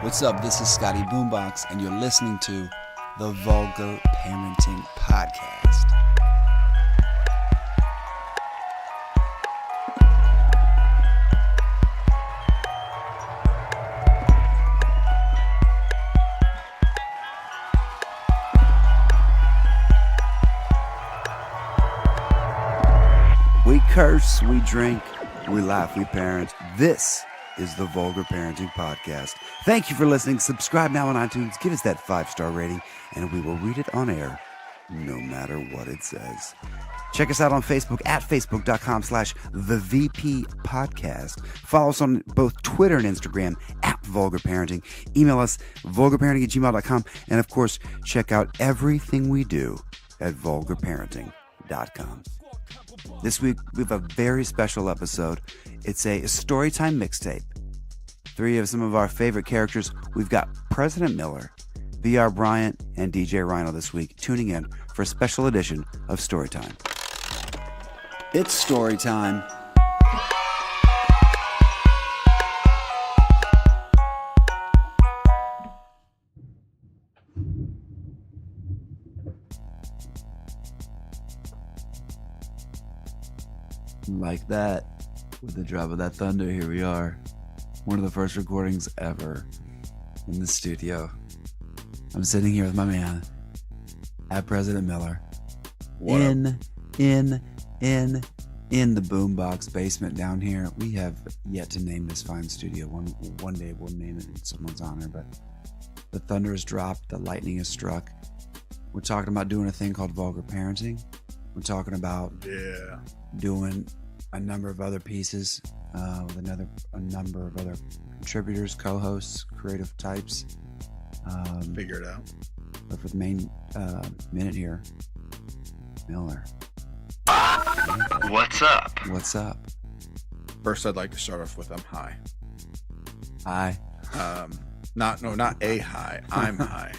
What's up? This is Scotty Boombox, and you're listening to the Vulgar Parenting Podcast. We curse, we drink, we laugh, we parent. This is the Vulgar Parenting Podcast. Thank you for listening. Subscribe now on iTunes. Give us that 5-star rating, and we will read it on air, no matter what it says. Check us out on Facebook at facebook.com/thevppodcast. Follow us on both Twitter and Instagram at Vulgar Parenting. Email us vulgarparenting@gmail.com. And of course, check out everything we do at vulgarparenting.com. This week, we have a very special episode. It's a storytime mixtape. 3 of some of our favorite characters. We've got President Miller, VR Bryant, and DJ Rhino this week tuning in for a special edition of Storytime. It's Storytime. Like that, with the drop of that thunder, here we are. One of the first recordings ever in the studio. I'm sitting here with my man, at President Miller. What in the boombox basement down here. We have yet to name this fine studio. One day we'll name it in someone's honor, but the thunder has dropped, the lightning has struck. We're talking about doing a thing called Vulgar Parenting. We're talking about doing a number of other pieces with a number of other contributors, co-hosts, creative types. Figure it out. But for the main minute here, Miller. What's up? What's up? First, I'd like to start off with I'm high. Hi. Not a high. I'm high.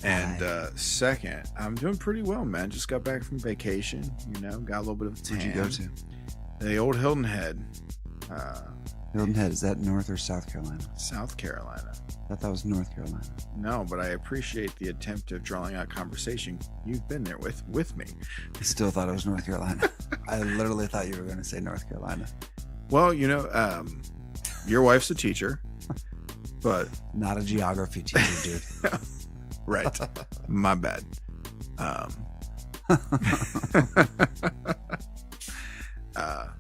And second, I'm doing pretty well, man. Just got back from vacation. Got a little bit of a tan. Where'd you go to? The old Hilton Head. Hilton Head, is that North or South Carolina? South Carolina. I thought that was North Carolina. No, but I appreciate the attempt of drawing out conversation. You've been there with me. I still thought it was North Carolina. I literally thought you were going to say North Carolina. Well, your wife's a teacher, but not a geography teacher, dude. Right. My bad.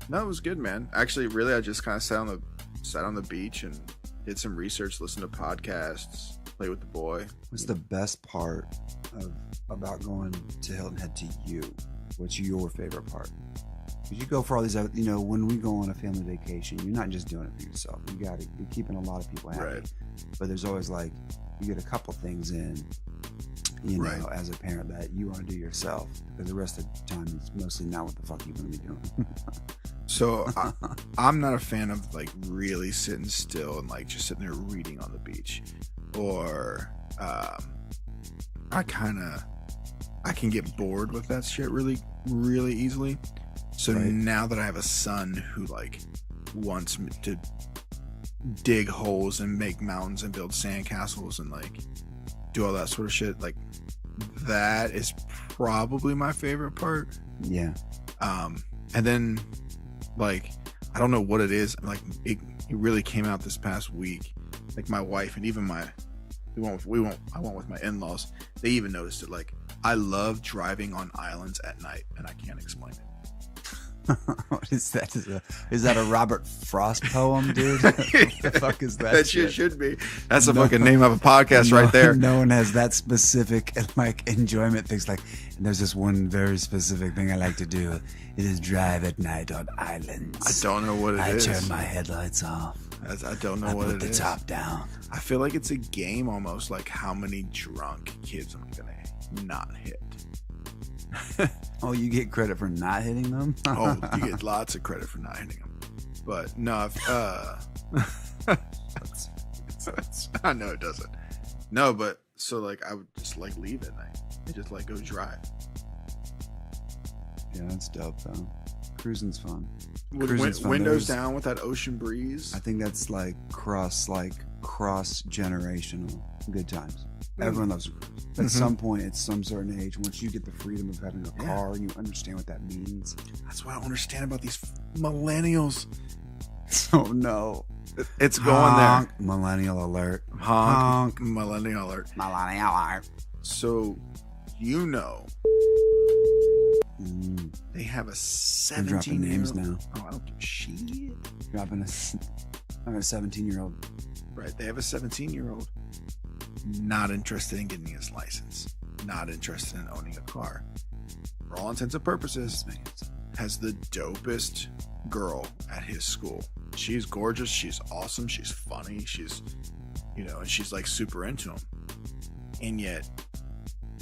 No, it was good, man. Actually, really, I just kind of sat on the beach and did some research, listened to podcasts, played with the boy. What's the best part about going to Hilton Head to you? What's your favorite part? Because you go for all these other, when we go on a family vacation, you're not just doing it for yourself. You're keeping a lot of people happy. Right. But there's always you get a couple things in, right, as a parent that you want to do yourself. Because the rest of the time, it's mostly not what the fuck you're going to be doing. So I'm not a fan of really sitting still and just sitting there reading on the beach, or I can get bored with that shit really, really easily. So right. Now that I have a son who wants me to dig holes and make mountains and build sandcastles and do all that sort of shit, that is probably my favorite part. Yeah. And then I don't know what it is. It really came out this past week. My wife and even I went with my in-laws. They even noticed it. I love driving on islands at night, and I can't explain it. What is that? Is that a Robert Frost poem, dude? What the fuck is that? That shit should be. That's the fucking name of a podcast right there. No one has that specific enjoyment things. And there's this one very specific thing I like to do. It is drive at night on islands. I don't know what it is. I turn my headlights off. I don't know what it is. I put the top down. I feel like it's a game almost. How many drunk kids am I gonna not hit? Oh, you get credit for not hitting them? Oh, you get lots of credit for not hitting them. But no, I know it doesn't. No, but so I would just leave at night and just go drive. Yeah, that's dope though. Cruising's fun. With windows down with that ocean breeze. I think that's cross cross-generational good times. Everyone loves a cruise. At some point, at some certain age, once you get the freedom of having a car and you understand what that means. That's what I don't understand about these millennials. Oh no. It's going there. Millennial alert. Honk. Millennial alert. Millennial alert. So, you know, they have a 17-year-old. Dropping names now. Oh, I don't give a shit. Dropping a 17-year-old. Right. They have a 17-year-old not interested in getting his license, not interested in owning a car. For all intents and purposes, has the dopest girl at his school. She's gorgeous. She's awesome. She's funny. She's, and she's like super into him. And yet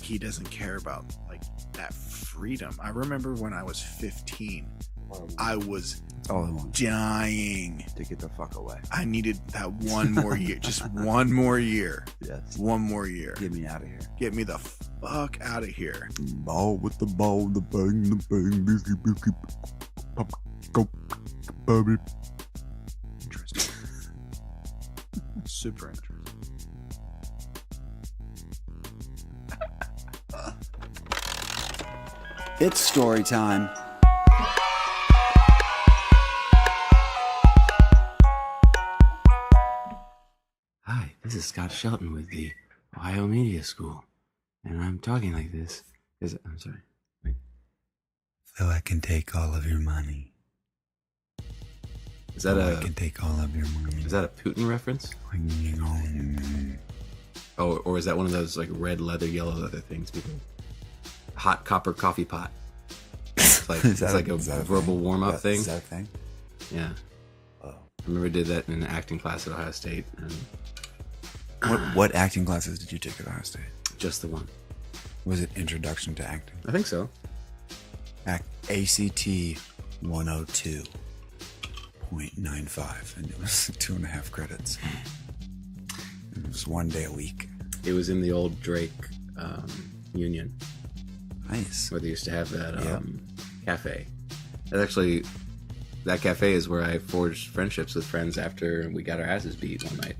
he doesn't care about like that freedom. I remember when I was 15, I was dying to get the fuck away. I needed that one more year. Just one more year. Yes. One more year. Get me out of here. Get me the fuck out of here. Ball with the ball, the bang, bisky, pop, go, baby. Interesting. Super interesting. It's story time. Hi, this is Scott Shelton with the Ohio Media School, and I'm talking like this because I'm sorry. Wait. So I can take all of your money. Is that I can take all of your money. Is that a Putin reference? Oh, or is that one of those like red leather, yellow leather things? People, hot copper coffee pot. It's like it's like a verbal warm up thing. Is that a thing? Yeah. Oh. I remember I did that in an acting class at Ohio State. And what acting classes did you take at Ohio State? Just the one. Was it Introduction to Acting? I think so. ACT 102.95, and it was 2.5 credits. It was 1 day a week. It was in the old Drake Union. Nice. Where they used to have that cafe. That cafe is where I forged friendships with friends after we got our asses beat one night.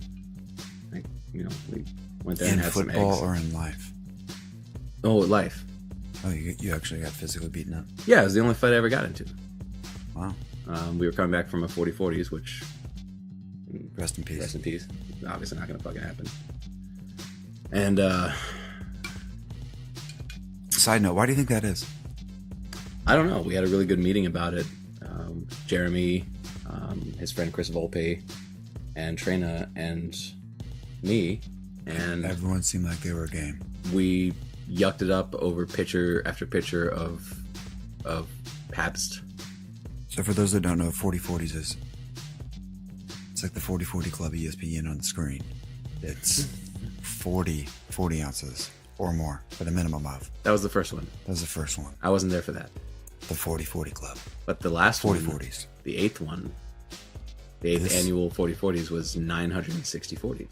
Like, we went there in and had some eggs. In football or in life? Oh, life. Oh, you actually got physically beaten up? Yeah, it was the only fight I ever got into. Wow. We were coming back from a 40-40s, which... Rest in peace. Rest in peace. Obviously not going to fucking happen. And, Side note, why do you think that is? I don't know. We had a really good meeting about it. Jeremy, his friend Chris Volpe, and Trina, and me, and everyone seemed like they were game. We yucked it up over picture after picture of Pabst. So for those that don't know, 40-40s is, it's like the 40-40 Club ESPN on the screen. It's 40 ounces or more, but a minimum of. That was the first one. That was the first one. I wasn't there for that. The 40-40 Club. But the last 40-40s. The eighth one, the eighth annual 40-40s was 960 40s.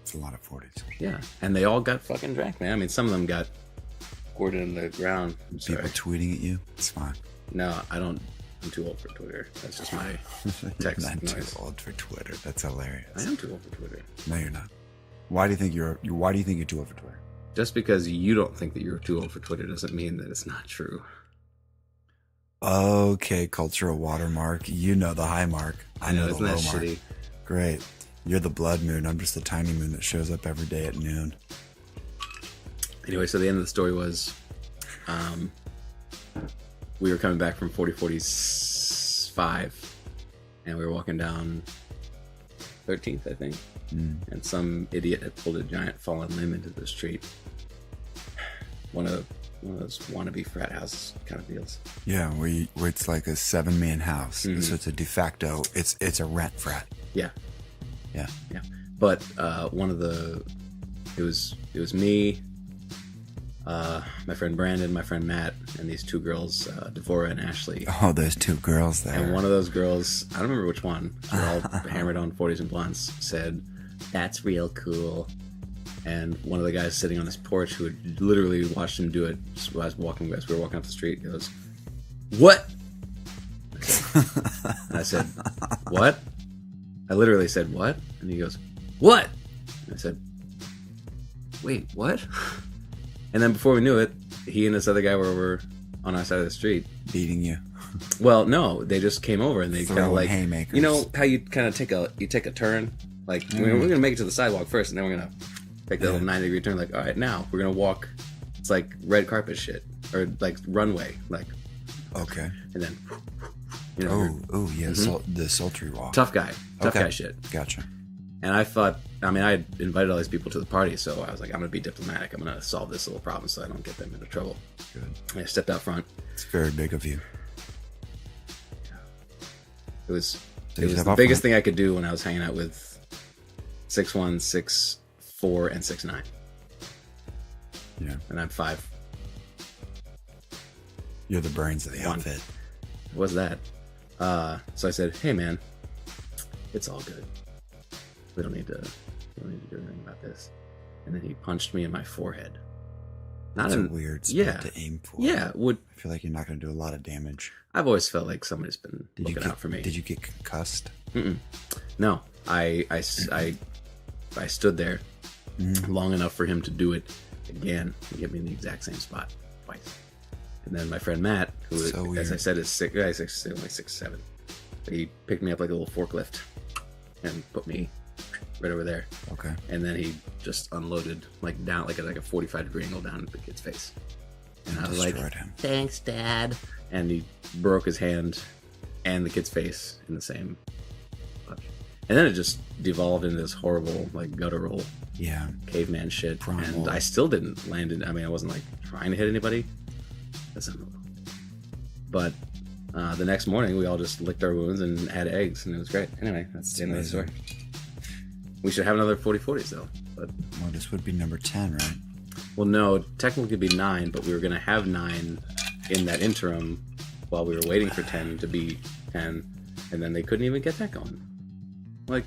It's a lot of 40s. Yeah, and they all got fucking drank, man. I mean, some of them got poured in the ground. People tweeting at you? It's fine. No, I don't. I'm too old for Twitter. That's just my text Not noise. too old for Twitter. That's hilarious. I am too old for Twitter. No, you're not. Why do you think you're too old for Twitter? Just because you don't think that you're too old for Twitter doesn't mean that it's not true. Okay, cultural watermark. You know the high mark. I know the low mark. Isn't that shitty? Great. You're the blood moon. I'm just the tiny moon that shows up every day at noon. Anyway, so the end of the story was we were coming back from 40-45 and we were walking down 13th, I think. And some idiot had pulled a giant fallen limb into the street. One of those wannabe frat house kind of deals. Yeah, where it's like a 7-man house. So it's a de facto, it's a rent frat. Yeah. Yeah. Yeah. But it was me, my friend Brandon, my friend Matt, and these two girls, Devora and Ashley. Oh, there's two girls there. And one of those girls, I don't remember which one, they're all hammered on 40s and blunts, said, "That's real cool." And one of the guys sitting on this porch who had literally watched him do it as we were walking up the street goes, "What?" I said, "What?" I literally said, "What?" And he goes, what? And I said, wait, what? And then before we knew it, he and this other guy were over on our side of the street. Beating you. Well, no, they just came over and they kind of Throwing like, haymakers. you know how you kind of take a turn? Like, we're going to make it to the sidewalk first, and then we're going to take that little 90-degree turn. Like, all right, now we're going to walk. It's like red carpet shit. Or like runway. Like, Okay. and then, you know. Oh, yeah. The sultry walk. Tough guy Okay. shit. Gotcha. And I thought, I mean, I had invited all these people to the party, so I was like, I'm going to be diplomatic. I'm going to solve this little problem so I don't get them into trouble. Good. And I stepped out front. It's very big of you. It was So you the step out biggest front. thing I could do when I was hanging out with 6'1", 6'4", and 6'9". Yeah. And I'm 5'. You're the brains of the One. outfit. What's that? So I said, hey man, it's all good. We don't need to do anything about this. And then he punched me in my forehead. That's a weird spot to aim for. Yeah, I feel like you're not going to do a lot of damage. I've always felt like somebody's been looking out for me. Did you get concussed? No, I stood there long enough for him to do it again and get me in the exact same spot twice. And then my friend Matt, who, So as I weird. said, is only 6'7", he picked me up like a little forklift and put me right over there. Okay. And then he just unloaded like down like a 45-degree angle down the kid's face. And I was like, Destroyed him. thanks, Dad. And he broke his hand and the kid's face in the same punch. And then it just devolved into this horrible, like, guttural Yeah. caveman shit. Primal. And I still didn't land in. I mean, I wasn't like trying to hit anybody. But the next morning, we all just licked our wounds and had eggs, and it was great. Anyway, that's the end of the story. We should have another 40-40s, though. But Well, this would be number 10, right? well, no, technically it'd be 9, but we were going to have 9 in that interim while we were waiting for 10 to be 10, and then they couldn't even get that going. Like,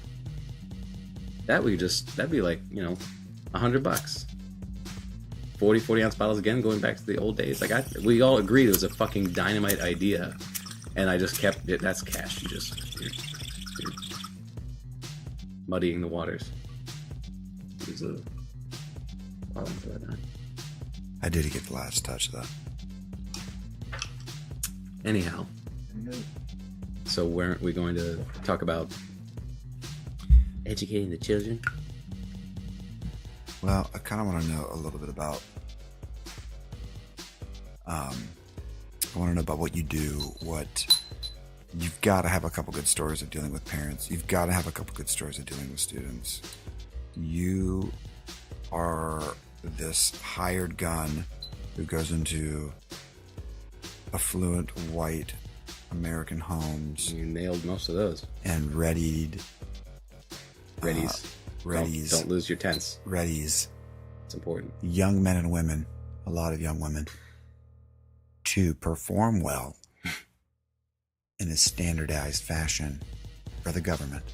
that'd be like, you know, $100. 40-ounce bottles again, going back to the old days. Like, we all agreed it was a fucking dynamite idea, and I just kept it. That's cash. You're muddying the waters. It was a problem for that time. I did get the last touch of that. Anyhow, so weren't we going to talk about educating the children? Well, I kind of want to know a little bit about. I want to know about what you do. You've got to have a couple good stories of dealing with parents. You've got to have a couple good stories of dealing with students. You are this hired gun who goes into affluent white American homes You nailed most of those. and readies. Don't lose your tense. Readies It's important. young men and women, a lot of young women, to perform well in a standardized fashion for the government.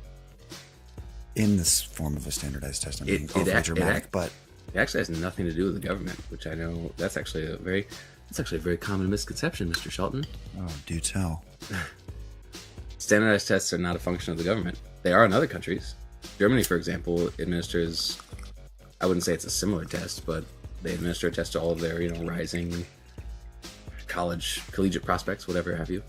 In this form of a standardized test, I'm being overly dramatic, but It actually has nothing to do with the government, which I know that's actually a very common misconception, Mr. Shelton. oh, do tell. Standardized tests are not a function of the government. They are in other countries. Germany, for example, administers, I wouldn't say it's a similar test, but they administer a test to all of their, rising collegiate prospects, whatever have you.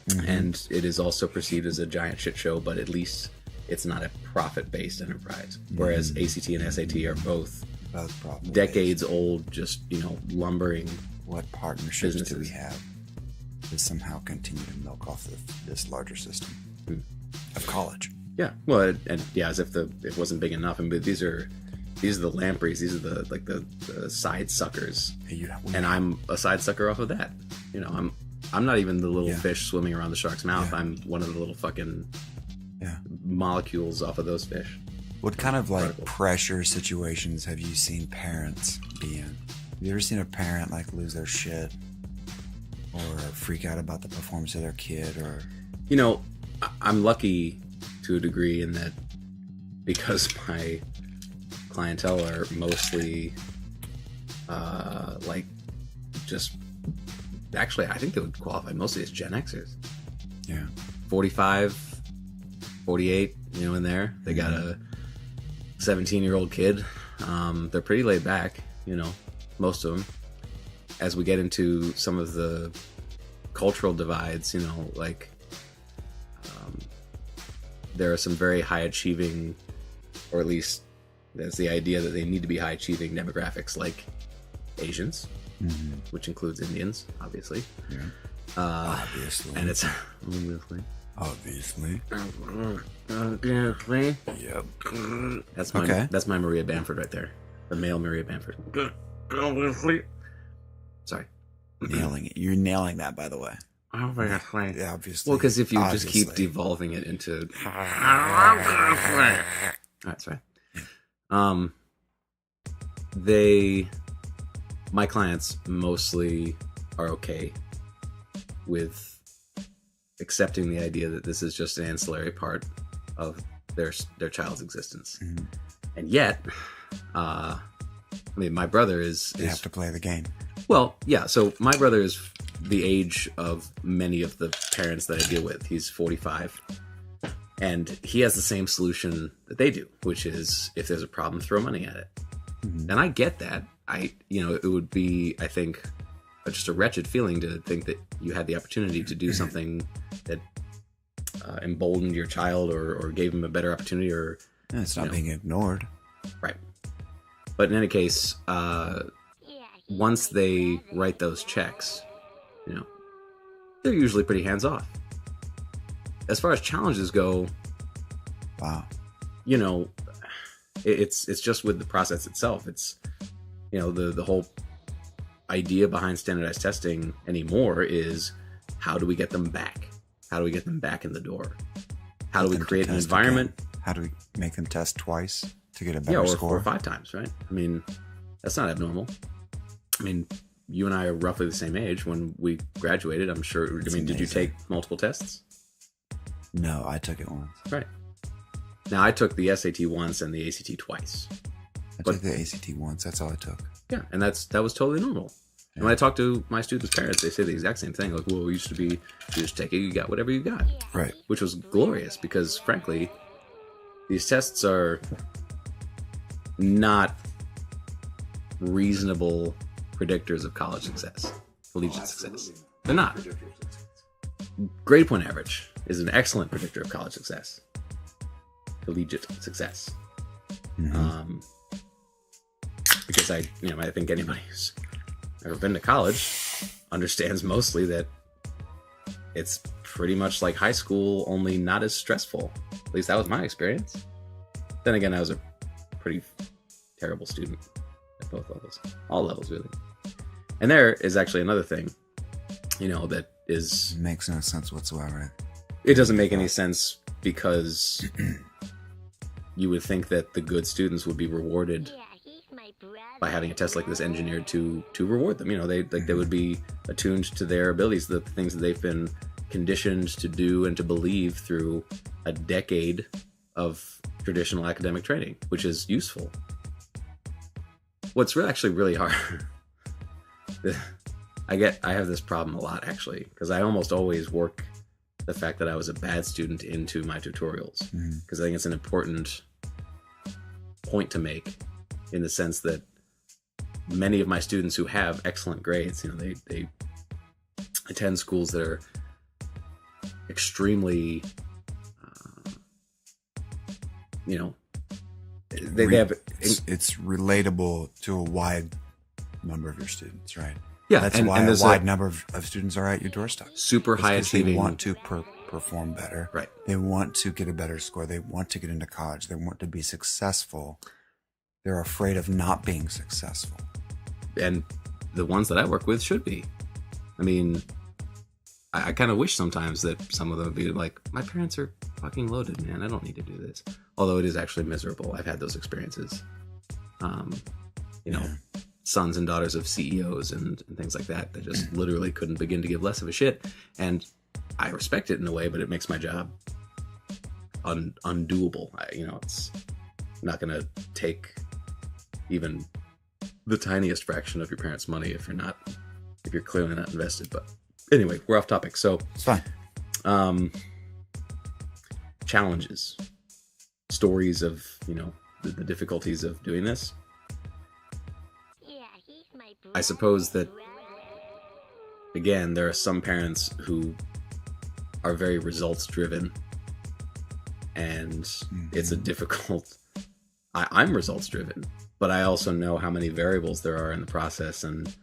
Mm-hmm. And it is also perceived as a giant shit show, but at least it's not a profit-based enterprise. Whereas ACT and SAT are both Both probably decades old, just, lumbering. What partnerships do we businesses. have to somehow continue to milk off this larger system of college? Yeah, well, and as if it wasn't big enough. And but these are the lampreys. These are the side suckers, and I'm a side sucker off of that. I'm not even the little fish swimming around the shark's mouth. Yeah. I'm one of the little fucking molecules off of those fish. What kind of Incredible. pressure situations have you seen parents be in? Have you ever seen a parent lose their shit or freak out about the performance of their kid? Or I'm lucky to a degree in that because my clientele are mostly actually I think they would qualify mostly as Gen Xers. Yeah. 45, 48, in there. They got 17-year-old kid. They're pretty laid back, most of them. As we get into some of the cultural divides, there are some very high achieving, or at least there's the idea that they need to be high achieving demographics like Asians, which includes Indians, obviously. Yeah. Obviously. And it's obviously. Yep. That's my Maria Bamford right there. The male Maria Bamford. Sorry. Nailing it. You're nailing that, by the way. Obviously. Yeah, obviously. Well, because if you just keep devolving it into... That's right. My clients mostly are okay with accepting the idea that this is just an ancillary part of their child's existence. Mm-hmm. And yet, my brother is... You have to play the game. Well, yeah, so my brother is the age of many of the parents that I deal with. He's 45. And he has the same solution that they do, which is if there's a problem, throw money at it. Mm-hmm. And I get that. It would be, I think, just a wretched feeling to think that you had the opportunity to do something that emboldened your child or gave him a better opportunity, or it's not being ignored, right? But in any case, once they write those checks, they're usually pretty hands off. As far as challenges go, wow, it's just with the process itself. It's the whole idea behind standardized testing anymore is, how do we get them back? How do we get them back in the door? How do we create an environment? Again. How do we make them test twice to get a better score? Or 5 times, right? That's not abnormal. You and I are roughly the same age. When we graduated, I'm sure. Did you take multiple tests? No, I took it once. Right. Now, I took the SAT once and the ACT twice. I took the ACT once. That's all I took. Yeah, and that was totally normal. And when I talk to my students' parents, they say the exact same thing. Like, well, it used to be, you just take it, you got whatever you got. Right. Which was glorious because, frankly, these tests are not reasonable predictors of college success, collegiate success. They're not. Grade point average is an excellent predictor of college success, collegiate success. Mm-hmm. Because I think anybody who's ever been to college understands mostly that it's pretty much like high school, only not as stressful. At least that was my experience. Then again, I was a pretty terrible student at both levels, all levels really. And there is actually another thing, that is... Makes no sense whatsoever. It doesn't make any sense because you would think that the good students would be rewarded by having a test like this engineered to reward them. They would be attuned to their abilities, the things that they've been conditioned to do and to believe through a decade of traditional academic training, which is useful. What's actually really hard... I have this problem a lot, actually, because I almost always work the fact that I was a bad student into my tutorials, because I think it's an important point to make, in the sense that many of my students who have excellent grades, they attend schools that are extremely, they have... It's relatable to a wide number of your students, right? Yeah, that's why a wide number of students are at your doorstep. Super high achieving. They want to perform better. Right. They want to get a better score. They want to get into college. They want to be successful. They're afraid of not being successful. And the ones that I work with should be. I kind of wish sometimes that some of them would be like, my parents are fucking loaded, man. I don't need to do this. Although it is actually miserable. I've had those experiences. Sons and daughters of CEOs and things like that just literally couldn't begin to give less of a shit. And I respect it in a way, but it makes my job undoable. It's not going to take even the tiniest fraction of your parents' money if you're clearly not invested. But anyway, we're off topic. So it's fine. Challenges, stories of, the difficulties of doing this. I suppose that, again, there are some parents who are very results driven, and it's a difficult. I'm results driven, but I also know how many variables there are in the process, and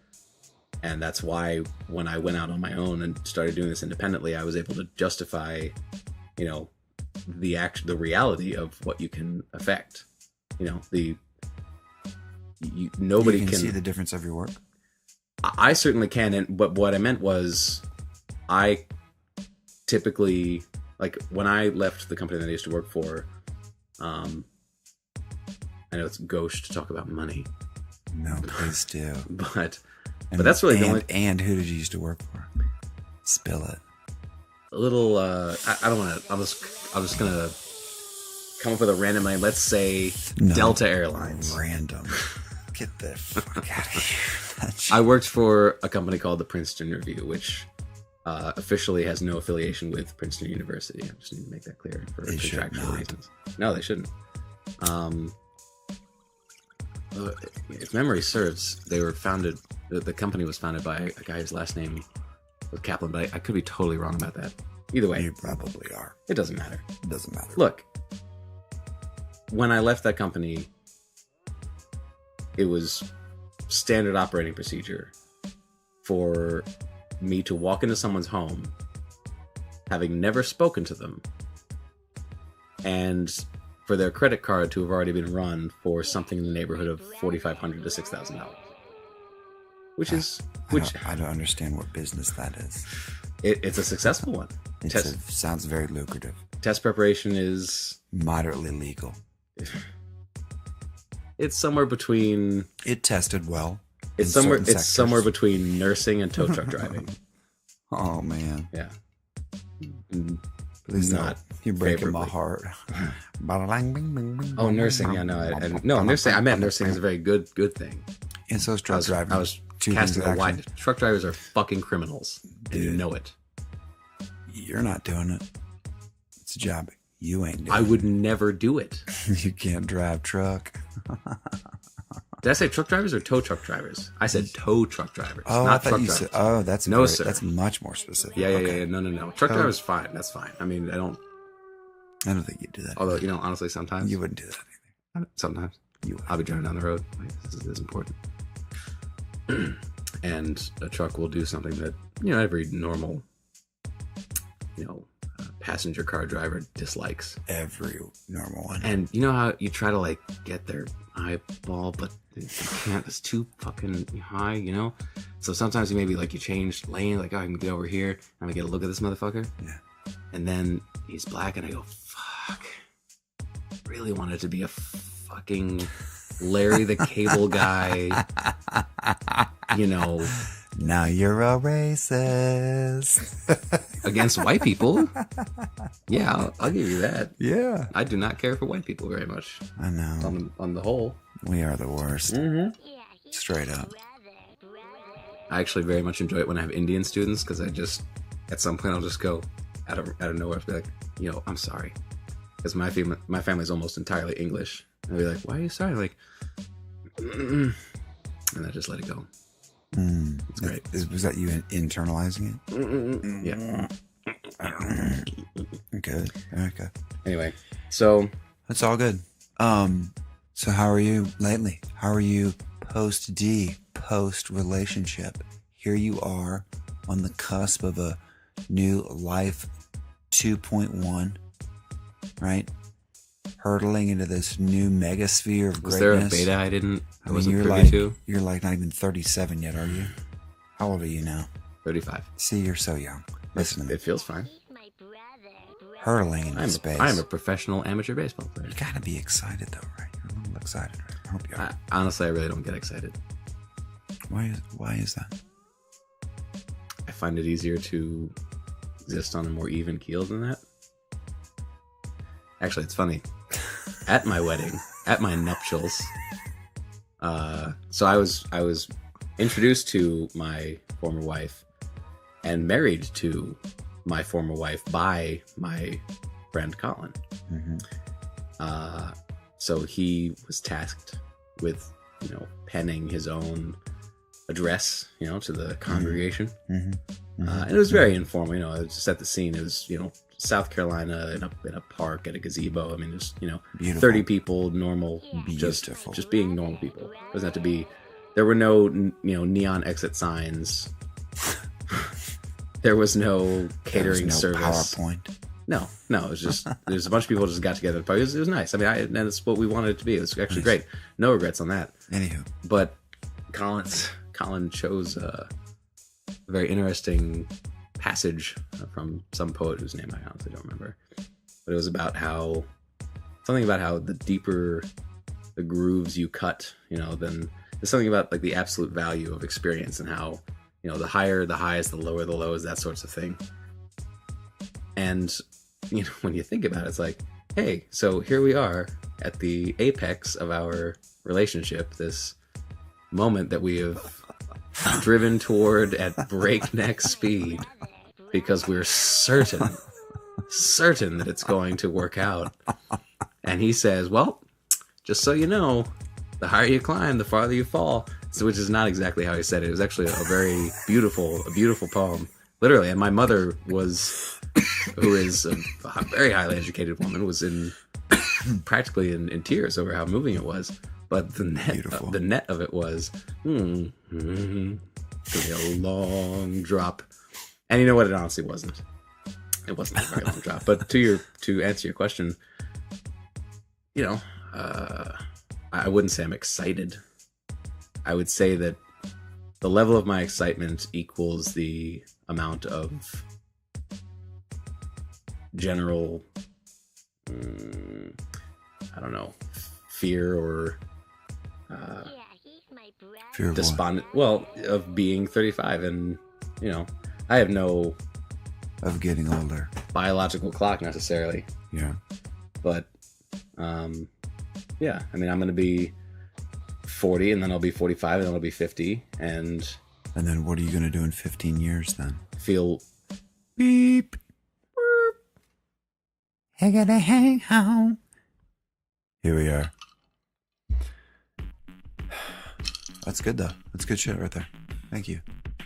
that's why when I went out on my own and started doing this independently, I was able to justify, the reality of what you can affect. Nobody you can see the difference of your work. I certainly can, but what I meant was, I typically, like, when I left the company that I used to work for, I know it's gauche to talk about money. No, please do. But that's really the only. And who did you used to work for? Spill it. A little. I don't want to. I'm just gonna come up with a random name. Let's say Delta Airlines. Random. Get the fuck out of here. I worked for a company called the Princeton Review, which officially has no affiliation with Princeton University. I just need to make that clear for contractual reasons. No, they shouldn't. If memory serves, they were founded. The company was founded by a guy whose last name was Kaplan, but I could be totally wrong about that. Either way, you probably are. It doesn't matter. It doesn't matter. Look, when I left that company, it was standard operating procedure for me to walk into someone's home, having never spoken to them, and for their credit card to have already been run for something in the neighborhood of $4,500 to $6,000, I don't understand what business that is. It's a successful one. Sounds very lucrative. Test preparation is moderately legal. It's somewhere between. It tested well. It's somewhere between nursing and tow truck driving. Oh man. Yeah. Please not. You're breaking my heart. Oh, nursing. Yeah, no, nursing. I meant nursing is a very good thing. And so is truck driving. I was casting a wide. Truck drivers are fucking criminals, and you know it. You're not doing it. It's a job you ain't doing. I would never do it. You can't drive truck. Did I say truck drivers or tow truck drivers? I said tow truck drivers, not not truck truck drivers. That's sir. That's much more specific. Yeah. No. Truck drivers, fine. That's fine. I mean, I don't think you'd do that. Although, honestly, sometimes you wouldn't do that either. Sometimes I'll be driving down the road. Like, this is important. And a truck will do something that every normal passenger car driver dislikes. Every normal one. And you know how you try to get their eyeball, but you can't. It's too fucking high, So sometimes you maybe you change lane, I can get over here. I'm gonna get a look at this motherfucker. Yeah. And then he's black, and I go, fuck. Really wanted to be a fucking Larry the Cable Guy. Now you're a racist. Against white people? Yeah, I'll give you that. Yeah. I do not care for white people very much. I know. On the whole. We are the worst. Mm-hmm. Straight up. I actually very much enjoy it when I have Indian students, because at some point I'll just go out of nowhere and be like, I'm sorry. Because my family is almost entirely English. And I'll be like, why are you sorry? Like, and I just let it go. It's great. Was that you internalizing it? Yeah. Good. Okay. Anyway, so that's all good. So how are you lately? How are you post relationship? Here you are on the cusp of a new life 2.1, right? Hurtling into this new megasphere of greatness. Was there a beta I wasn't privy to? You're not even 37 yet, are you? How old are you now? 35. See, you're so young. Listen to me. It feels fine. Hurtling into space. I'm a professional amateur baseball player. You gotta be excited though, right? You're a little excited, right? I hope you are. Honestly, I really don't get excited. Why is that? I find it easier to exist on a more even keel than that. Actually, it's funny. At my wedding, at my nuptials, so I was introduced to my former wife and married to my former wife by my friend Colin. Mm-hmm. So he was tasked with, penning his own address, to the congregation. And it was very informal. It was just at the scene. It was, South Carolina in a park at a gazebo. I mean, there's, Beautiful. 30 people, normal, Beautiful. just being normal people. It doesn't have to be. There were no, neon exit signs. There was no catering There was no service. PowerPoint. No, it was just there's a bunch of people just got together. It was nice. I mean, and that's what we wanted it to be. It was actually great. No regrets on that. Anywho, But Colin chose a very interesting passage from some poet whose name I honestly don't remember. But it was about something about how the deeper the grooves you cut, then there's something about like the absolute value of experience and how, the higher the highs, the lower the lows, that sorts of thing. And, when you think about it, it's like, hey, so here we are at the apex of our relationship, this moment that we have driven toward at breakneck speed because we're certain that it's going to work out. And he says, well, just so you know, the higher you climb, the farther you fall. So, which is not exactly how he said it. It was actually a very beautiful poem, literally. And my mother who is a very highly educated woman, was practically in tears over how moving it was. But the net of it was a long drop. And you know what? It honestly wasn't. It wasn't a very long drop. But to answer your question, I wouldn't say I'm excited. I would say that the level of my excitement equals the amount of general, I don't know, fear or fear of despondent. Well, of being 35, and I have no of getting older. biological clock necessarily, Yeah. but yeah. I mean, I'm going to be 40, and then I'll be 45, and then I'll be 50, and then what are you going to do in 15 years then? feel Beep. I gotta hang home. Here we are. That's good though. That's good shit right there. Thank you.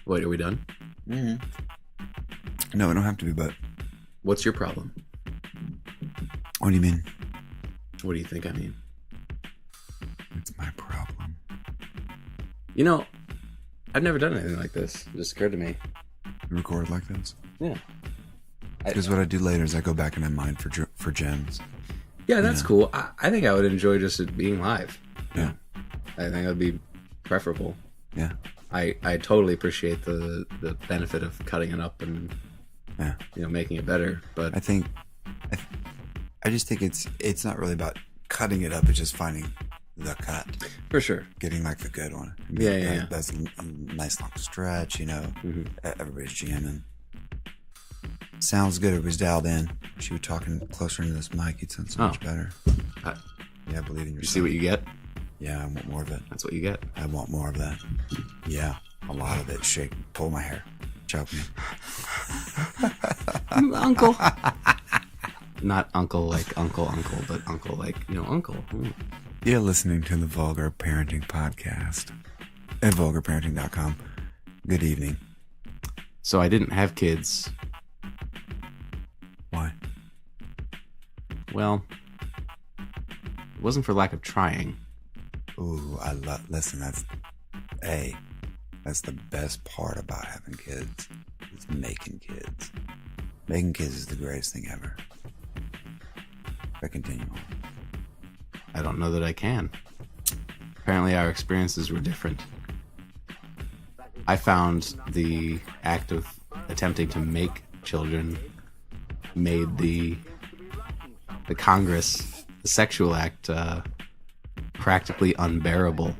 Wait, are we done? No, we don't have to be, but What's your problem? what do you mean? What do you think I mean? It's my problem. I've never done anything like this. It just occurred to me. You record like this? Yeah. Because what I do later is I go back and I mine for gems. Yeah, that's cool. I think I would enjoy just it being live. Yeah. I think that would be preferable. Yeah. I totally appreciate the benefit of cutting it up and Yeah. making it better. But I just think it's not really about cutting it up. It's just finding the cut, for sure. getting like the good one. I mean, Yeah. That's a nice long stretch. Everybody's jamming. Sounds good. It was dialed in. She was talking closer into this mic. You'd sound so much better. Yeah, believe in yourself. You see what you get? Yeah, I want more of it. That's what you get. I want more of that. Yeah, a lot of it. Shake, pull my hair, choke me. Uncle. Not uncle like uncle, but uncle like, uncle. You're listening to the Vulgar Parenting Podcast at vulgarparenting.com. Good evening. So I didn't have kids. Why? Well, it wasn't for lack of trying. Ooh, listen, that's the best part about having kids. Is making kids. Making kids is the greatest thing ever. But continue on. I don't know that I can. Apparently our experiences were different. I found the act of attempting to make children made the Congress, the sexual act, practically unbearable.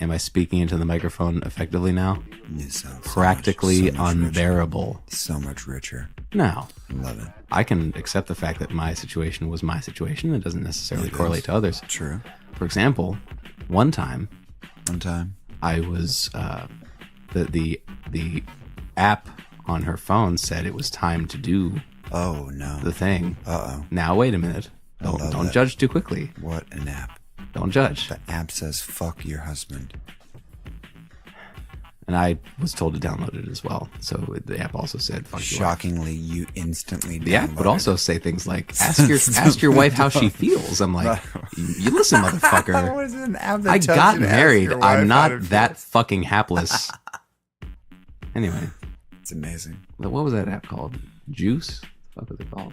Am I speaking into the microphone effectively now? You sound Practically so much unbearable. richer. So much richer. Now, I love it. I can accept the fact that my situation was my situation. It doesn't necessarily It correlate is. to others. True. For example, one time I was the app on her phone said it was time to do Oh no. the thing. Uh-oh. Now wait a minute. Don't that. judge too quickly. What an app. Don't judge. The app says, fuck your husband. And I was told to download it as well. So the app also said, fuck your wife. Shockingly, you instantly The app would downloaded also say things like, ask your wife how she feels. I'm like, you listen, motherfucker. What is an app that I tells got you to ask married. your wife I'm how not it that feels? fucking hapless. Anyway, It's amazing. what was that app called? Juice? What was it called?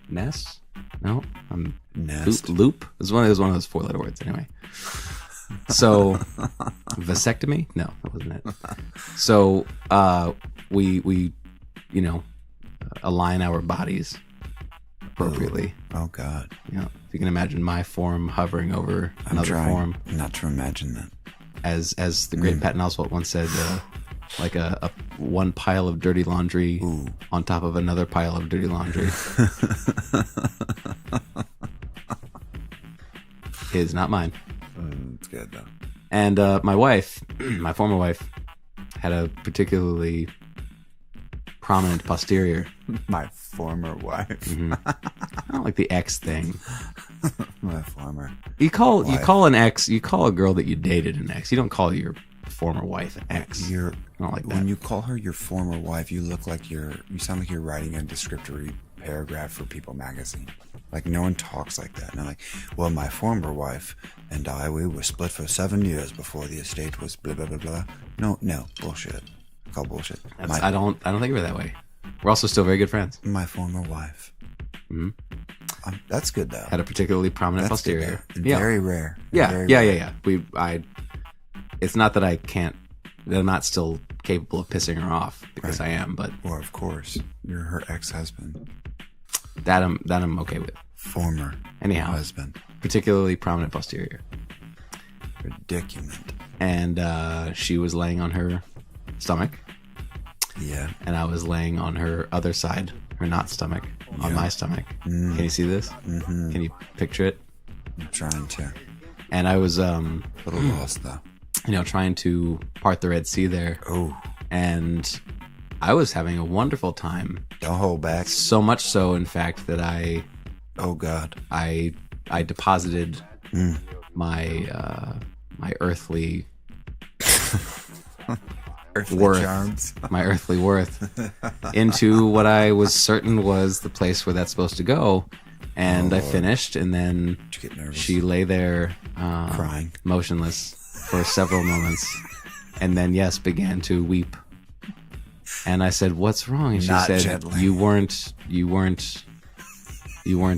Nest? No, Nest. Loop. It was one of those 4-letter words. Anyway, so vasectomy? No, that wasn't it. So we align our bodies appropriately. Oh, God. You know, if you can imagine my form hovering over I'm another trying form, not to imagine that. as the great Patton Oswalt once said, like a one pile of dirty laundry on top of another pile of dirty laundry is not mine. It's good, though. And my wife, my former wife, had a particularly prominent posterior. My former wife. I don't like the X thing. My former. You call Wife. an ex, you call a girl that you dated an ex. You don't call your former wife an ex. You're, I don't like that. when you call her your former wife, you sound like you're writing a descriptory paragraph for People magazine. Like, no one talks like that. And I'm like, well, my former wife and I, we were split for 7 years before the estate was blah, blah, blah, blah. No, bullshit. I call bullshit. I don't think of it that way. We're also still very good friends. My former wife. That's good, though. Had a particularly prominent That's good, posterior. though. And very rare. Yeah, Very yeah. rare. It's not that that I'm not still capable of pissing her off, because I am, but Well, of course, you're her ex-husband. that I'm okay with. Former Anyhow, husband. particularly prominent posterior. Ridiculous. And she was laying on her stomach, Yeah. and I was laying on her other side, her not stomach, on my stomach. Can you see this? Mm-hmm. Can you picture it? I'm trying to. And I was, A little lost, though. trying to part the Red Sea there. Oh, And I was having a wonderful time. don't hold back. So much so, in fact, that I Oh, God. deposited my earthly worth, charms. my earthly worth, into what I was certain was the place where that's supposed to go. And I finished, and then Did you get nervous? she lay there Crying. motionless for several moments, and then began to weep. And I said, "What's wrong?" And she Not said, gently. You weren't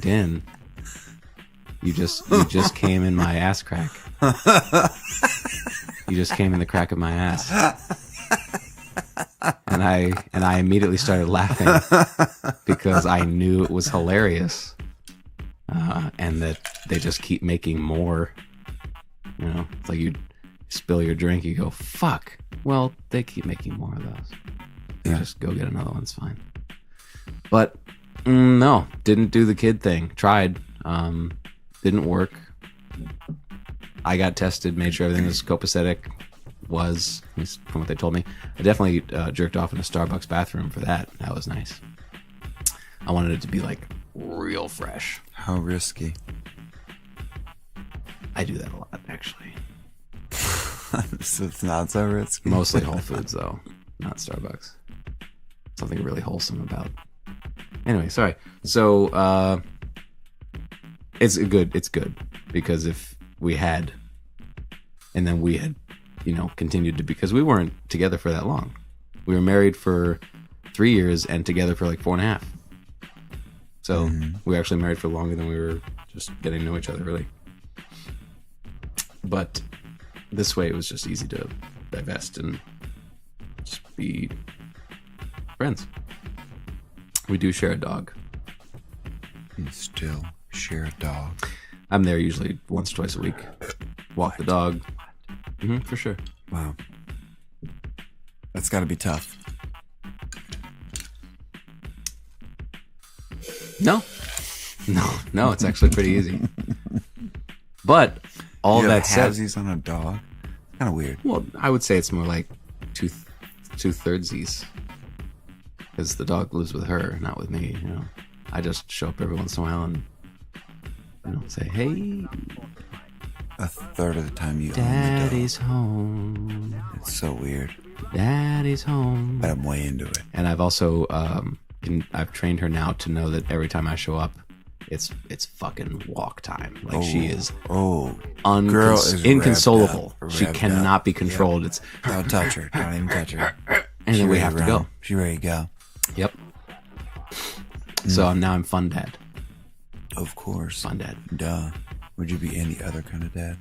in. You just came in my ass crack. You just came in the crack of my ass." And I immediately started laughing because I knew it was hilarious, and that they just keep making more. It's like you spill your drink, you go, "Fuck." Well, they keep making more of those. You just go get another one. It's fine. But no, didn't do the kid thing. Tried, didn't work. I got tested, made sure everything was copacetic. Was, at least from what they told me. I definitely jerked off in a Starbucks bathroom for that. That was nice. I wanted it to be like real fresh. How risky. I do that a lot, actually. So it's not so risky. Mostly Whole Foods, though, not Starbucks. Something really wholesome about. Anyway, sorry. So it's good. It's good because if we had, and then we had, continued to, because we weren't together for that long. We were married for 3 years and together for like 4.5. So we were actually married for longer than we were just getting to know each other, really. But this way, it was just easy to divest and just be friends. We do share a dog. You still share a dog. I'm there usually once, twice a week. Walk the dog. For sure. Wow. That's got to be tough. No, it's actually pretty easy. But all You that have said, halvesies on a dog? Kind of weird. well, I would say it's more like two-thirdsies, because the dog lives with her, not with me. I just show up every once in a while and say, hey, A third of the time you Daddy's home. It's so weird. Daddy's home. But I'm way into it. And I've also I've trained her now to know that every time I show up, it's fucking walk time. Like she is girl is inconsolable. revved She cannot be controlled. Yep. Don't touch her. Don't even touch her. And then we have to go. She's ready to go. Yep. So now I'm fun dad. Of course. Fun dad. Duh. Would you be any other kind of dad?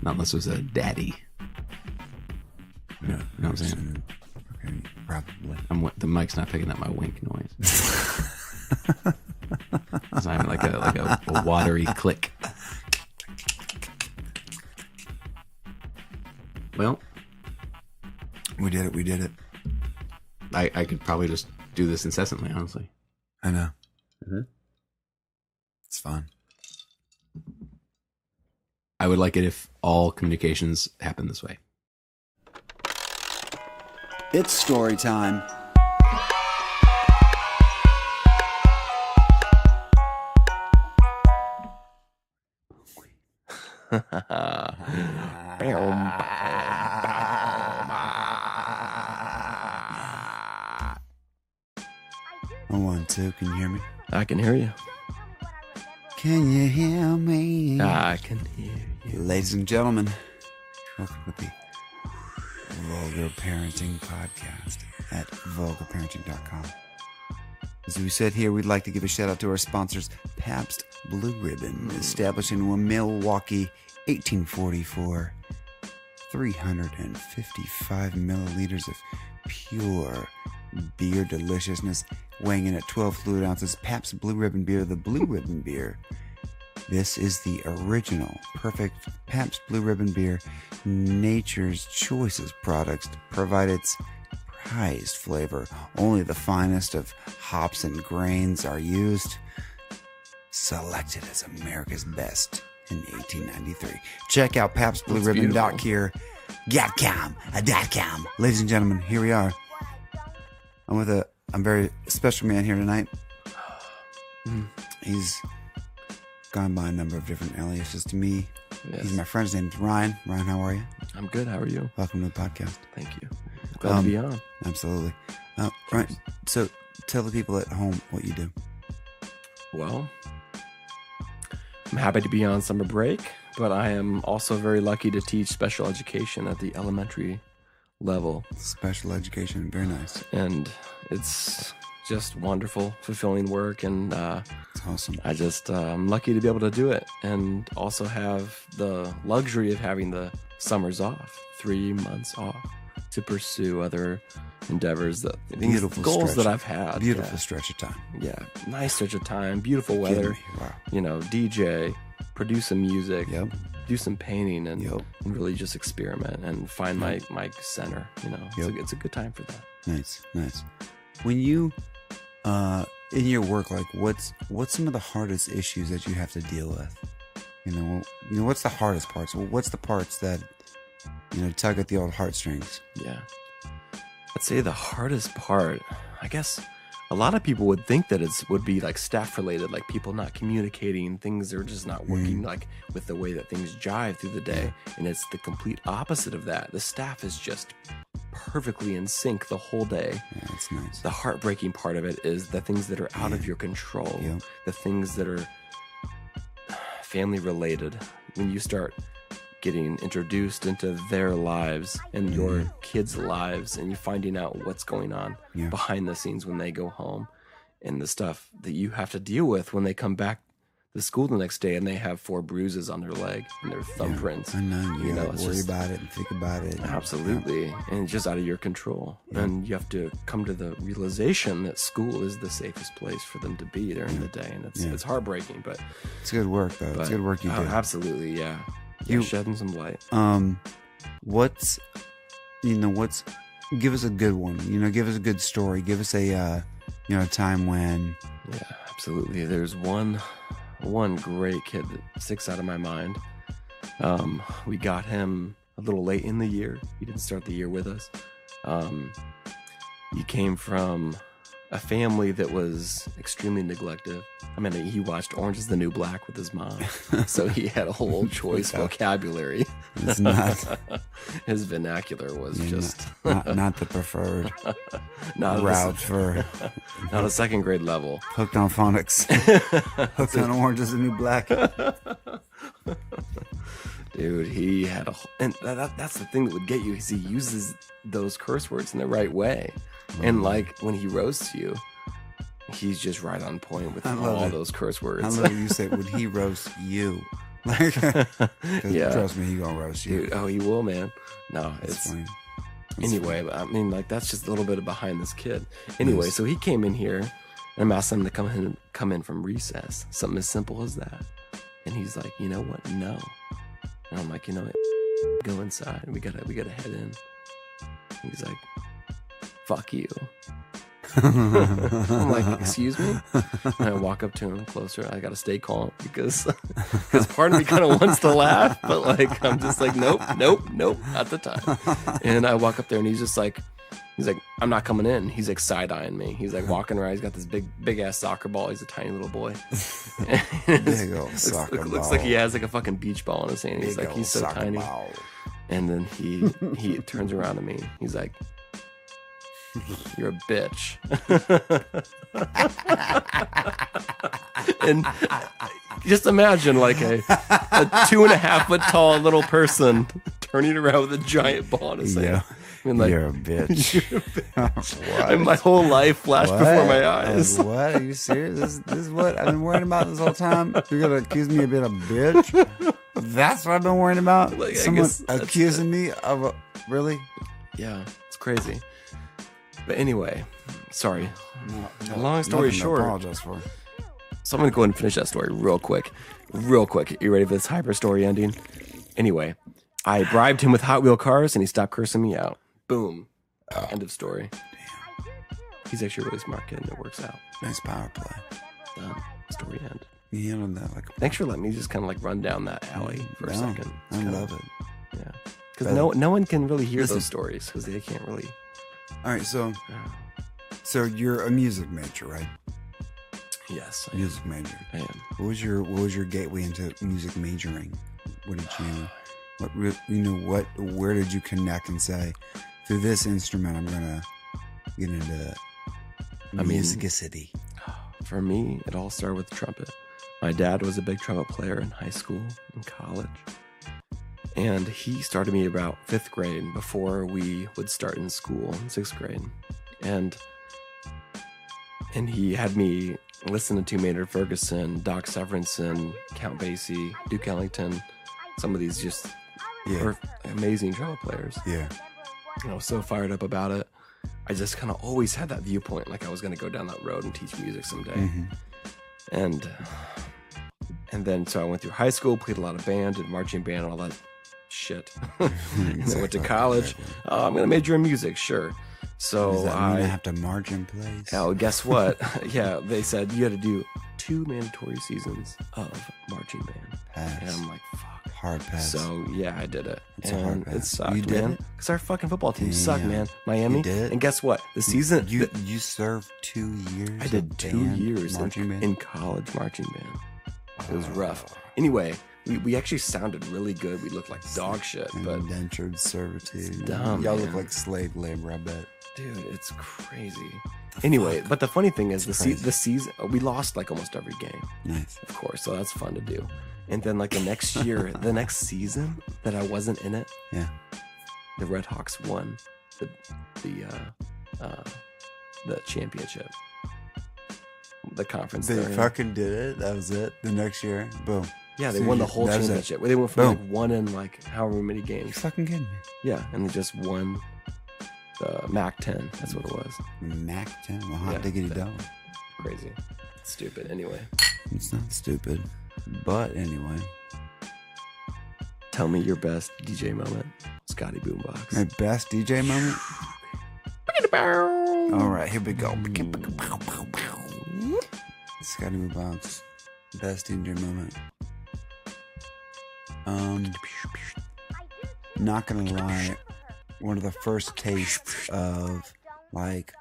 Not unless it was a daddy. Yeah, You know what I'm saying? Okay, probably. The mic's not picking up my wink noise. It's not even like a watery click. Well, We did it. I could probably just do this incessantly, honestly. I know. Mm-hmm. It's fun. I would like it if all communications happen this way. It's story time. One, two, can you hear me? I can hear you. Can you hear me? I can hear you. Ladies and gentlemen, welcome to the Vulgar Parenting Podcast at vulgarparenting.com. As we said here, we'd like to give a shout out to our sponsors, Pabst Blue Ribbon, established in Milwaukee, 1844. 355 milliliters of pure beer deliciousness, weighing in at 12 fluid ounces. Pabst Blue Ribbon beer, the Blue Ribbon beer. This is the original, perfect Pabst Blue Ribbon beer, nature's choicest products to provide its prized flavor. Only the finest of hops and grains are used. Selected as America's best in 1893. Check out PabstBlueRibbon.com. Ladies and gentlemen, here we are. I'm with a very special man here tonight. He's gone by a number of different aliases to me. Yes. He's my friend. His name's Ryan. Ryan, how are you? I'm good. How are you? Welcome to the podcast. Thank you. Glad to be on. Absolutely. Ryan, so tell the people at home what you do. Well, I'm happy to be on summer break, but I am also very lucky to teach special education at the elementary level. Special education, very nice. And it's just wonderful, fulfilling work, and It's awesome. I'm lucky to be able to do it, and also have the luxury of having the summers off, 3 months off, to pursue other endeavors, Beautiful goals stretch. that I've had. Beautiful stretch of time. Yeah, nice stretch of time, beautiful Kidding weather. me. Wow. DJ, produce some music, Yep. do some painting, and, Yep. and really just experiment and find my center. Yep. It's a good time for that. Nice. When you, in your work, like what's some of the hardest issues that you have to deal with? You know, what's the hardest parts? Well, what's the parts that, tug at the old heartstrings? Yeah, I'd say the hardest part, I guess, a lot of people would think that would be like staff related, like people not communicating, things are just not working like with the way that things jive through the day. And it's the complete opposite of that. The staff is just perfectly in sync the whole day. Yeah, that's nice. The heartbreaking part of it is the things that are out of your control, Yep. the things that are family related. When you start getting introduced into their lives and your kids' lives, and you finding out what's going on Yeah. behind the scenes when they go home, and the stuff that you have to deal with when they come back to school the next day and they have 4 bruises on their leg and their thumbprints. I know. You gotta it's worry just- about it and think about it. Absolutely. And it's just out of your control. And you have to come to the realization that school is the safest place for them to be during the day. And it's heartbreaking, but It's good work, though. It's good work you do. Absolutely, yeah. Shedding some light. Give us a good one. Give us a good story. Give us a time when. Yeah, absolutely. There's one great kid that sticks out of my mind. We got him a little late in the year. He didn't start the year with us. He came from a family that was extremely neglected. I mean, he watched Orange is the New Black with his mom, so he had a whole choice vocabulary. It's not His vernacular was just not the preferred not route for not a second grade level. hooked on phonics. Hooked on Orange is the New Black. Dude, he had and that's the thing that would get you is he uses those curse words in the right way. And like when he roasts you, he's just right on point with all those curse words. I love you said, would he roast you? Like, Yeah. Trust me, he gonna roast you. Dude, oh, he will, man. No, That's it's funny. anyway. I mean, like that's just a little bit of behind this kid. Anyway, so he came in here, and I'm asking him to come in from recess, something as simple as that. And he's like, you know what? No. And I'm like, you know what? Go inside. We gotta head in. He's like, fuck you. I'm like, excuse me? And I walk up to him closer. I gotta stay calm because part of me kind of wants to laugh, but like I'm just like, nope, not the time. And I walk up there and he's like, I'm not coming in. He's like side-eyeing me. He's like walking around. He's got this big ass soccer ball. He's a tiny little boy. Big old soccer ball. Looks like he has like a fucking beach ball in his hand. He's Big like, he's so old soccer tiny. ball. And then he turns around to me. He's like, you're a bitch. And just imagine like a 2.5 foot tall little person turning around with a giant ball in his hand. I mean, like, you're a bitch. What? And my whole life flashed before my eyes. Like, what? Are you serious? This is what I've been worrying about this whole time? You're going to accuse me of being a bitch? That's what I've been worrying about? Like, I Someone guess that's accusing me of a... Really? Yeah, it's crazy. But anyway, sorry. No, Long story nothing to short. apologize for. So I'm going to go ahead and finish that story real quick. You ready for this hyper story ending? Anyway, I bribed him with Hot Wheel cars and he stopped cursing me out. Boom. End of story. Damn. He's actually a really smart kid and it works out. Nice power play. Done. Story end. You handled that like... Thanks for letting me just kind of like run down that alley for a second. It's I kinda- love it. Yeah. Because no one can really hear those stories because they can't really... All right, so you're a music major, right? Yes, Music major. I am. What was your gateway into music majoring? What did where did you connect and say, through this instrument I'm gonna get into musicicity? For me, it all started with trumpet. My dad was a big trumpet player in high school and college. And he started me about 5th grade before we would start in school in 6th grade. And he had me listening to Maynard Ferguson, Doc Severinsen, Count Basie, Duke Ellington, some of these just amazing trumpet players. Yeah. And I was so fired up about it. I just kind of always had that viewpoint, like I was going to go down that road and teach music someday. Mm-hmm. And then so I went through high school, played a lot of band, did marching band and all that shit. And then went to college. Oh, I'm going to major in music, sure. So Does that mean I have to march in place? Oh, guess what? Yeah, they said you had to do 2 mandatory seasons of marching band. Pass. And I'm like, fuck. Hard pass. So yeah, I did it. It's a hard And pass. it sucked, You did man. it? Because our fucking football team sucked, Damn. man. Miami. You did it? And guess what? The season You served 2 years. I did of 2 band, years marching band. in college marching band. It was rough. Anyway, we actually sounded really good. We looked like dog shit, but Indentured servitude. It's dumb, Y'all man. look like slave labor, I bet. dude, it's crazy. Anyway, but the funny thing is the season we lost like almost every game, Nice. of course, so that's fun to do. And then like the next year, the next season that I wasn't in it, Yeah. the Red Hawks won the championship, the conference. They they're in. fucking did it. That was it. The next year, boom. Yeah, they So won the you- whole that was it. championship. They went from Boom. like 1 in like however many You games. fucking kidding me? Yeah, and they just won the MAC 10. That's what it was. Mac 10, well, hot Yeah, diggity that- dog. Crazy. Stupid. Anyway, It's not stupid. But anyway, tell me your best DJ moment. Scotty Boombox. my best DJ moment. All right, here we go. Scotty Boombox, best DJ moment. Not gonna lie, one of the first tastes of like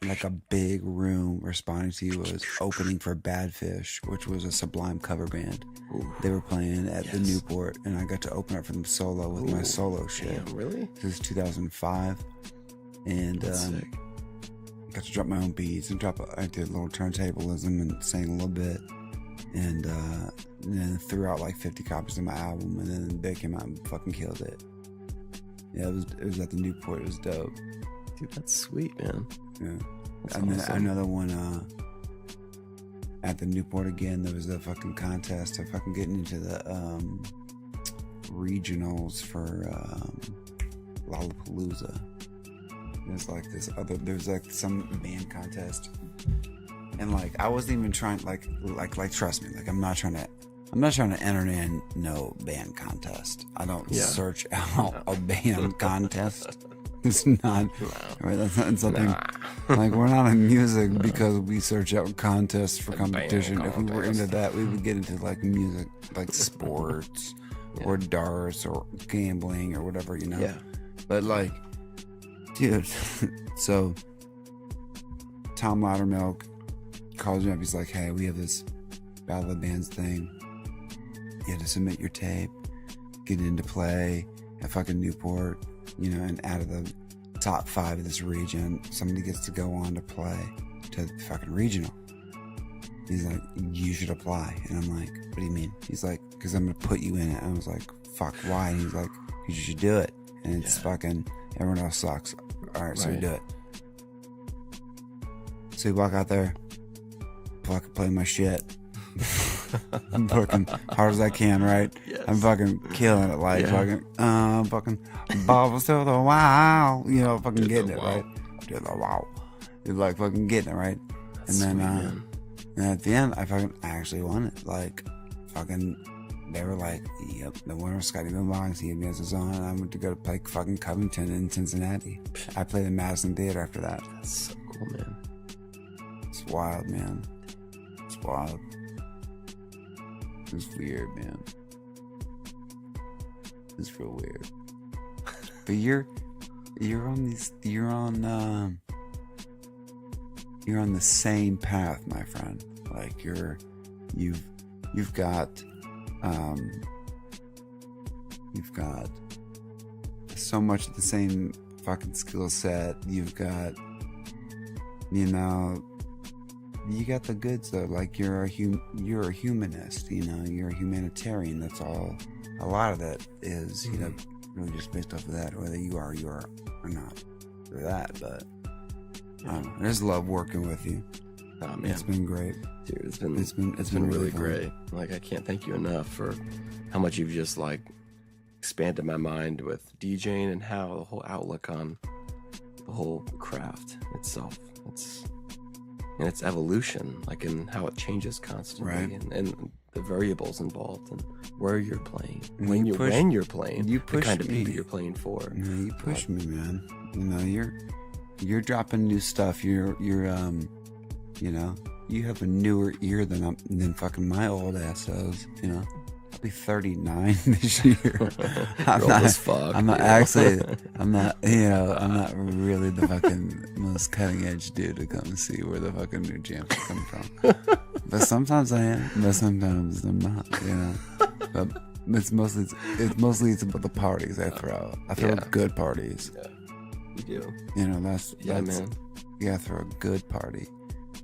like a big room responding to you was opening for Badfish, which was a Sublime cover band. Ooh. They were playing at the Newport, and I got to open up for them solo with my solo shit. Damn, really? This is 2005, and Sick. got to drop my own beats and I did a little turntablism and sang a little bit, and then threw out like 50 copies of my album, and then they came out and fucking killed it. Yeah, it was at the Newport. It was dope. Dude, that's sweet, man. Yeah. That's And then awesome. another one at the Newport again. There was a fucking contest to fucking get into the regionals for Lollapalooza. There's like there's like some band contest, and like I wasn't even trying like trust me, like I'm not trying to enter in no band contest. I don't search out a band contest. It's not right. That's not something like we're not in music because we search out contests for competition. If we were into that, we would get into like music, like sports or darts or gambling or whatever, you know. Yeah. But like, dude, so Tom Loudermilk calls me up. He's like, "Hey, we have this Battle of Bands thing. You have to submit your tape, get into play at fucking Newport." You know, and out of the top 5 of this region, somebody gets to go on to play to the fucking regional. He's like, "You should apply." And I'm like, "What do you mean?" He's like, "Because I'm going to put you in it." And I was like, "Fuck, why?" And he's like, "Because you should do it." And it's fucking, everyone else sucks. All right, so we do it. So we walk out there, fucking play my shit. I'm fucking hard as I can, right? Yes. I'm fucking killing it, like fucking bubbles to the wow, you know, fucking getting it right. To the wow, you're like fucking getting it right. That's And then, sweet, and at the end, I actually won it. Like, fucking, they were like, "Yep, the winner was Scotty Boombox. He against his own." And I went to go to play fucking Covington in Cincinnati. I played in Madison Theater after that. That's so cool, man. It's wild, man. It's wild. It's weird, man. It's real weird. But you're on the same path, my friend. Like you've got so much of the same fucking skill set. You've got, you know, you got the goods though. Like you're a humanist, you know, you're a humanitarian. That's all. A lot of that is, you know, really just based off of that, whether you are or not for that. But I just love working with you. Oh man, It's been great. dude, it's been really fun. great. Like, I can't thank you enough for how much you've just like expanded my mind with DJing and how the whole outlook on the whole craft itself. And its evolution, like, in how it changes constantly, Right. and the variables involved, and where you're playing, And when you you're push- when you're playing, you the push kind of me. people you're playing for. You know, you push me, man. You know, you're dropping new stuff. You're you know, you have a newer ear than fucking my old ass does. You know, I'll be 39 this year. You're old as fuck, I'm not dude. actually. I'm not. You know, I'm not really the fucking most cutting edge dude to come and see where the fucking new jams are coming from. But sometimes I am. But sometimes I'm not. You know. But it's mostly about the parties I throw. I throw good parties. Yeah, you do. You know, that's Man. you gotta throw a good party.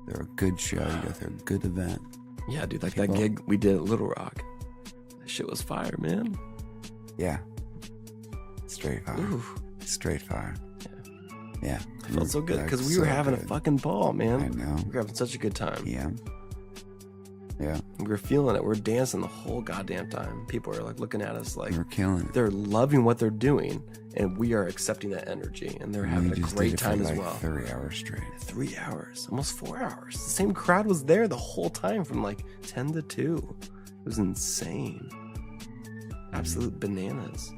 Throw a good show. You gotta throw a good event. Yeah, dude, like People- that gig we did at Little Rock. That shit was fire, man. Yeah. Straight fire. Ooh, Straight fire. Yeah. it felt so good Like, because we were so having a good. fucking ball, man. I know. We were having such a good time. Yeah. Yeah. We were feeling it. We were dancing the whole goddamn time. People are like looking at us like We're killing it. they're loving what they're doing, and we are accepting that energy, and they're having We a just great did it time for as like well. 3 hours straight. 3 hours, almost 4 hours. The same crowd was there the whole time from like 10 to 2. It was insane. Absolute bananas.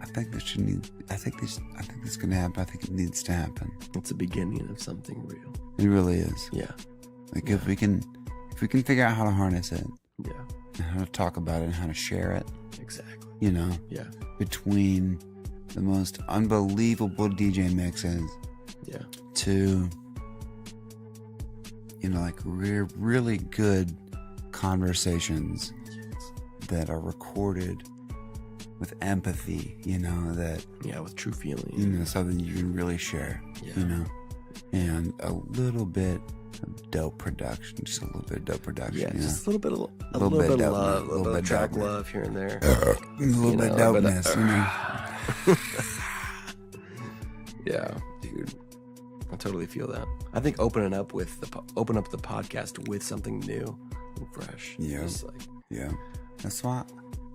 I think this is gonna happen. I think it needs to happen. It's the beginning of something real. It really is. Yeah. Like if we can figure out how to harness it Yeah. and how to talk about it and how to share it, Exactly. you know, Yeah. between the most unbelievable DJ mixes Yeah. to, like really good conversations that are recorded with empathy, that, with true feeling. something you can really share, Yeah. and a little bit of dope production, just a little bit of dope production. Yeah, just a little bit of Little bit of dope, love, man. a little bit of track dope, man. love here and there. A little bit of dopeness, Yeah, dude, I totally feel that. I think open up the podcast with something new and fresh. Yeah. Just like, Yeah. That's why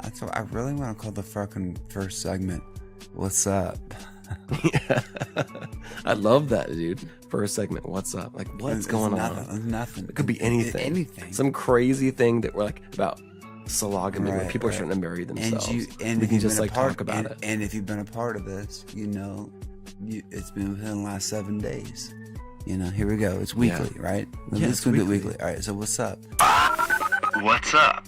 I really want to call the fucking first segment, "What's Up?" yeah. I love that, dude. First segment, what's up? Like, what's It's going nothing, on? It's nothing. It could be anything. Anything. Some crazy thing that we're like about sologamy, where Right, people are right. starting to marry themselves. And we if can you've just been a like part, talk about it. And if you've been a part of this, it's been within the last 7 days. Here we go. It's weekly, right? Yeah, Let's it's do it weekly. weekly. All right. So what's up? What's up?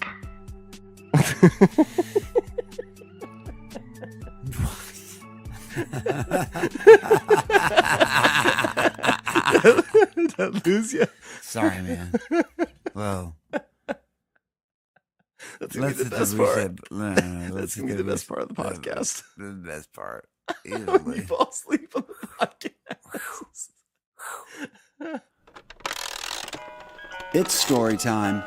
Did I lose you? Sorry, man. Whoa. That's gonna be the best part. That's gonna be the best part of the podcast. The best part. When Easily. you fall asleep on the podcast. It's story time.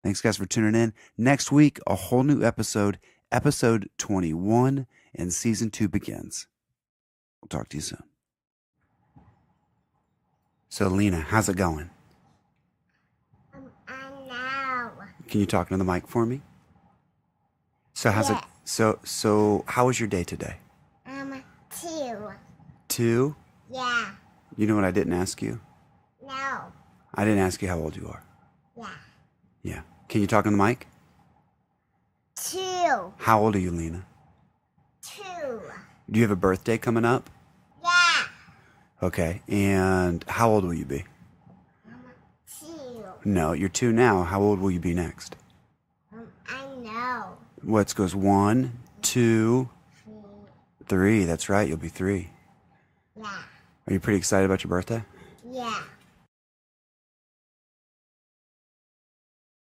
Thanks, guys, for tuning in. Next week, a whole new episode, episode 21, and season 2 begins. We'll talk to you soon. So, Lena, how's it going? I know. Can you talk into the mic for me? So, how's it? So, how was your day today? 2. 2? Yeah. You know what I didn't ask you? No. I didn't ask you how old you are. Yeah. Yeah. Can you talk on the mic? 2. How old are you, Lena? 2. Do you have a birthday coming up? Yeah. Okay. And how old will you be? 2. No, you're 2 now. How old will you be next? I know. What goes 1, 2, 3. That's right. You'll be 3. Yeah. Are you pretty excited about your birthday? Yeah.